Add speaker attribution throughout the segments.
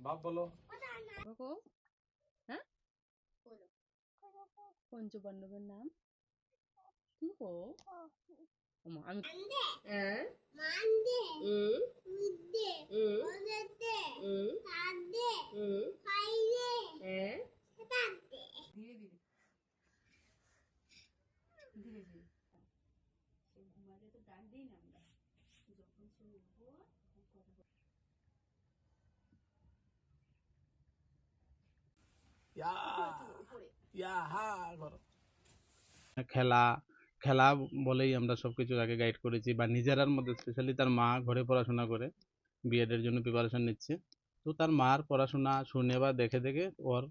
Speaker 1: বাপ বলো।
Speaker 2: দেখো, হ্যাঁ, পঞ্চপাণ্ডবের নাম কি গো? ওমা, আমি হ্যাঁ হ্যাঁ ধীরে ধীরে ধীরে ধীরে সে ঘুমালে তো ডাক দিই না আমরা, যখন সে উঠবো তখন কথা বলবো।
Speaker 1: ইয়া
Speaker 2: উপরে
Speaker 1: ইয়া হা করো।
Speaker 3: খেলা খেলা বলেই আমরা সবকিছু আগে গাইড করেছি, বা নিজেরার মধ্যে স্পেশালি তার মা ঘরে পড়াশোনা করে বিএড এর জন্য প্রিপারেশন নিচ্ছে। তো তার মার পড়াশোনা শুনে বা দেখে দেখে ওর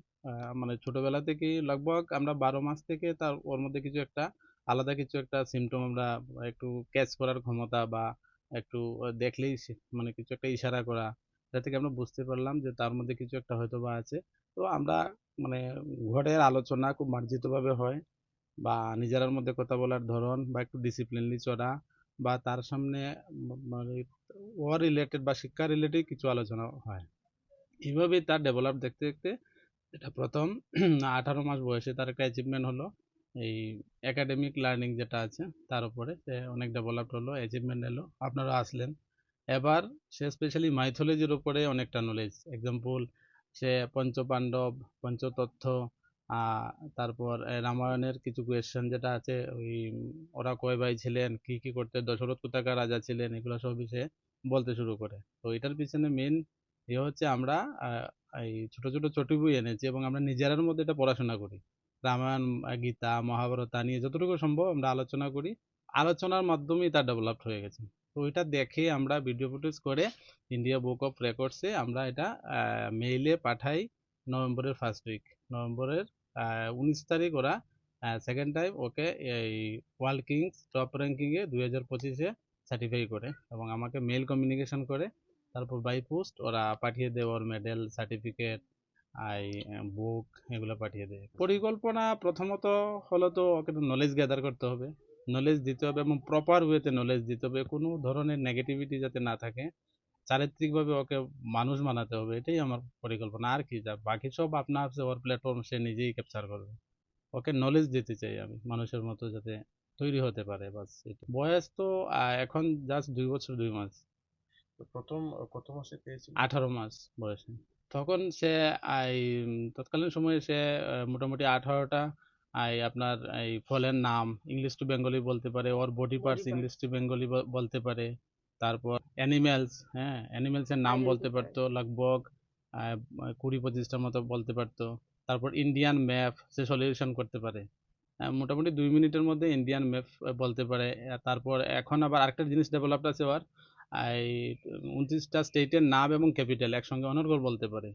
Speaker 3: মানে ছোটবেলা থেকেই লগভগ আমরা 12 মাস থেকে তার ওর মধ্যে কিছু একটা আলাদা কিছু একটা সিমটম আমরা একটু ক্যাচ করার ক্ষমতা, বা একটু দেখলেই মানে কিছু একটা ইশারা করা, এটা থেকে আমরা বুঝতে পারলাম যে তার মধ্যে কিছু একটা হয়তো বা আছে। তো আমরা মানে ঘরের আলোচনা খুব মার্জিতভাবে হয়, বা নিজেরার মধ্যে কথা বলার ধরন, বা একটু ডিসিপ্লিনলি চলা, বা তার সামনে মানে ও রিলেটেড বা শিক্ষা রিলেটেড কিছু আলোচনা হয়। এইভাবেই তার ডেভেলপ দেখতে দেখতে এটা প্রথম 18 মাস বয়সে তার একটা অ্যাচিভমেন্ট হলো এই একাডেমিক লার্নিং যেটা আছে তার উপরে সে অনেক ডেভেলপড হলো, অ্যাচিভমেন্ট এলো, আপনারা আসলেন। এবার সে স্পেশালি মাইথোলজির উপরে অনেকটা নলেজ, এক্সাম্পল সে পঞ্চপাণ্ডব, পঞ্চতত্ত্ব, আহ তারপর রামায়ণের কিছু কোয়েশ্চেন যেটা আছে ওই ওরা কয় ভাই ছিলেন, কি কি করতে, দশরথ কোথাকার রাজা ছিলেন, এগুলো সবই সে বলতে শুরু করে। তো এটার পিছনে মেন ইয়ে হচ্ছে আমরা এই ছোট ছোট চটি বই এনেছি এবং আমরা নিজেরার মধ্যে এটা পড়াশোনা করি। রামায়ণ, গীতা, মহাভারত নিয়ে যতটুকু সম্ভব আমরা আলোচনা করি। আলোচনার মাধ্যমেই তা ডেভেলপড হয়ে গেছে। তো ওইটা দেখে আমরা ভিডিও ফুটেজ করে ইন্ডিয়া বুক অফ রেকর্ডসে আমরা এটা মেইলে পাঠাই। নভেম্বরের ফার্স্ট উইক, নভেম্বরের 19 তারিখ ওরা সেকেন্ড টাইম ওকে এই ওয়ার্ল্ড কিংস টপ র্যাঙ্কিংয়ে 2025-এ সার্টিফাই করে এবং আমাকে মেল কমিউনিকেশন করে। তারপর বাই পোস্ট ওরা পাঠিয়ে দেয় ওর মেডেল, সার্টিফিকেট, আই বুক, এগুলো পাঠিয়ে দেয়। পরিকল্পনা প্রথমত হলো তো ওকে নলেজ গ্যাদার করতে হবে, নলেজ দিতে হবে এবং প্রপার ওয়েতে নলেজ দিতে হবে, কোনো ধরনের নেগেটিভিটি যাতে না থাকে। চারিত্রিকভাবে ওকে মানুষ বানাতে হবে, এটাই আমার পরিকল্পনা। আর কি, যা বাকি সব আপনার ওর প্ল্যাটফর্ম সে নিজেই ক্যাপচার করবে। ওকে নলেজ দিতে চাই আমি, মানুষের মতো যাতে তৈরি হতে পারে, বাস এটা। বয়স তো এখন জাস্ট 2 বছর 2 মাস।
Speaker 1: তো প্রথম কত মাসে পেয়েছিল?
Speaker 3: 18 মাস বয়সে। তখন সে এই তৎকালীন সময়ে সে মোটামুটি 18টা আপনার এই ফলের নাম ইংলিশ টু বেঙ্গলি বলতে পারে, ওর body parts English to Bengali বলতে পারে। তারপর অ্যানিমেলস, হ্যাঁ অ্যানিমেলস এর নাম বলতে পারতো লগভগ 20-25টার মতো বলতে পারতো। তারপর ইন্ডিয়ান ম্যাপ সে সলিউশন করতে পারে, মোটামুটি 2 মিনিটের মধ্যে ইন্ডিয়ান ম্যাপ বলতে পারে। তারপর এখন আবার আরেকটা জিনিস ডেভেলপড আছে ওর, এই 29টা স্টেটের নাম এবং ক্যাপিটাল একসঙ্গে অনর্গল বলতে পারে।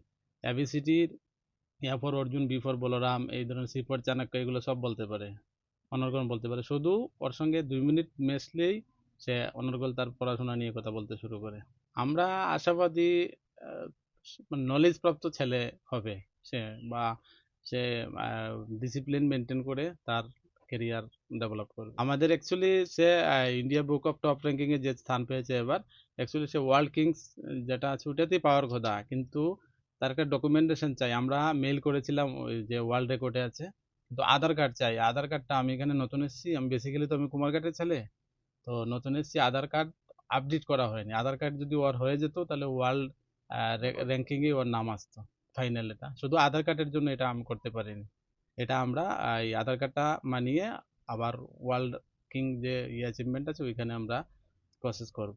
Speaker 3: এবিসিটির A for Arjun, B for Balaram, এই ধরনের সি ফর চাণক্য, এগুলো সব বলতে পারে, অনর্গল বলতে পারে। শুধু ওর সঙ্গে 2 মিনিট মেশলেই সে অনর্গল তার পড়াশোনা নিয়ে কথা বলতে শুরু করে। আমরা আশাবাদী নলেজ প্রাপ্ত ছেলে হবে সে, বা সে ডিসিপ্লিন মেনটেন করে তার কেরিয়ার ডেভেলপ করবে। আমাদের অ্যাকচুয়ালি সে India book of top ranking এ যে স্থান পেয়েছে এবার, অ্যাকচুয়ালি সে ওয়ার্ল্ড কিংস যেটা আছে ওটাতেই পাওয়ার কথা, কিন্তু তার একটা ডকুমেন্টেশন চাই। আমরা মেইল করেছিলাম ওই যে ওয়ার্ল্ড রেকর্ডে আছে, কিন্তু আধার কার্ড চাই। আধার কার্ডটা, আমি এখানে নতুন এসেছি, আমি বেসিক্যালি তো আমি কুমারঘাটের ছেলে, তো নতুন এসেছি, আধার কার্ড আপডেট করা হয়নি। আধার কার্ড যদি ওর হয়ে যেত তাহলে ওয়ার্ল্ড র্যাঙ্কিং এ ওর নাম আসতো ফাইনাল। এটা শুধু আধার কার্ডের জন্য এটা আমি করতে পারিনি। এটা আমরা এই আধার কার্ডটা মানিয়ে আবার ওয়ার্ল্ড কিং যে অ্যাচিভমেন্ট আছে ওইখানে আমরা প্রসেস করব।